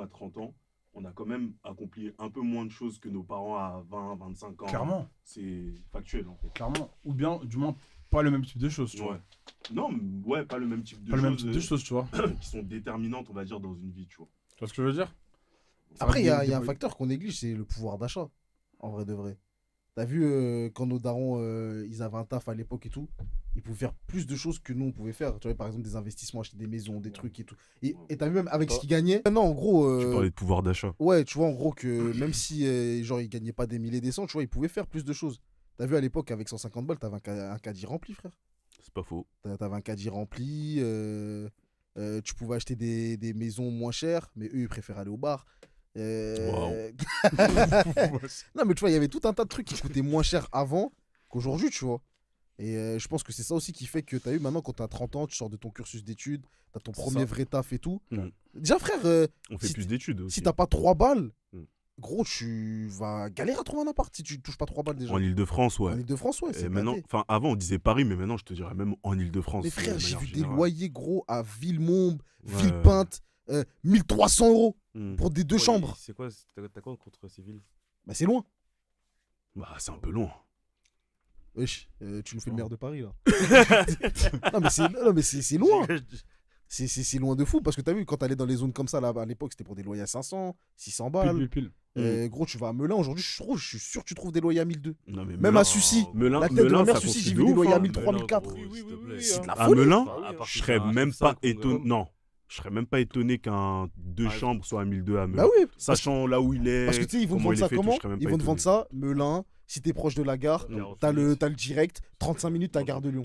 a 30 ans, on a quand même accompli un peu moins de choses que nos parents à 20, 25 ans. Clairement. C'est factuel, en fait. Clairement. Ou bien, du moins, pas le même type de choses, tu vois. Ouais. Non, ouais, pas le même type de Pas choses. le même type de choses, tu vois. Qui sont déterminantes, on va dire, dans une vie, tu vois. Tu vois ce que je veux dire? Après, il y a un facteur qu'on néglige, c'est le pouvoir d'achat. En vrai de vrai. T'as vu, quand nos darons, ils avaient un taf à l'époque et tout, ils pouvaient faire plus de choses que nous, on pouvait faire. Tu vois, par exemple, des investissements, acheter des maisons, des trucs et tout. Et t'as vu, même avec ce qu'ils gagnaient, maintenant, en gros. Tu parlais de pouvoir d'achat. Ouais, tu vois, en gros, que même si, genre, ils gagnaient pas des milliers des cents, tu vois, ils pouvaient faire plus de choses. T'as vu, à l'époque, avec 150 balles, t'avais un caddie rempli, frère. C'est pas faux. T'avais un caddie rempli. Tu pouvais acheter des maisons moins chères, mais eux, ils préfèrent aller au bar. Non, mais tu vois, il y avait tout un tas de trucs qui coûtaient moins cher avant qu'aujourd'hui, tu vois. Et je pense que c'est ça aussi qui fait que t'as eu maintenant, quand t'as 30 ans, tu sors de ton cursus d'études, t'as ton premier vrai taf et tout. Déjà, frère, On fait si plus d'études aussi. si t'as pas 3 balles, Mm. gros, tu vas galérer à trouver un appart si tu touches pas 3 balles déjà. En Ile-de-France, ouais. En Ile-de-France, ouais. Et C'est maintenant, blindé. enfin, avant, on disait Paris, mais maintenant, je te dirais même en Ile-de-France. Mais frère, de j'ai manière vu des générale. loyers, gros, à Villemomble, Ouais. Villepinte, 1300 € Mm. pour des 2 chambres. C'est quoi? T'as quoi contre ces villes? Bah, c'est loin. Bah, c'est un peu loin. Wesh, tu nous fais le maire de Paris, là. non, mais c'est loin. C'est loin de fou, parce que t'as vu, quand t'allais dans les zones comme ça, là, à l'époque, c'était pour des loyers à 500, 600 balles. Pile. Gros, tu vas à Melun, aujourd'hui, je suis sûr que tu trouves des loyers à 1002. Non, mais Même à Sucy. Melun, La tête de ma Melun, mère, ça Sucy, construit j'ai de vu des ouf, loyers à hein. 1003, Melun, 1004. gros, s'il te plaît. C'est de la À folie. Melun, À part je que serais t'as un même F5 pas étonné. Congo. Non, je serais même pas étonné qu'un 2 chambres soit à 1002 à Melun. Bah oui, Sachant là où il est. parce que tu sais, ils vont te comment vendre il est ça fait et tout, comment? je serais même Ils pas vont te vendre étonné. ça, Melun, si t'es proche de la gare, Non. t'as le direct, 35 minutes, t'as Gare de Lyon.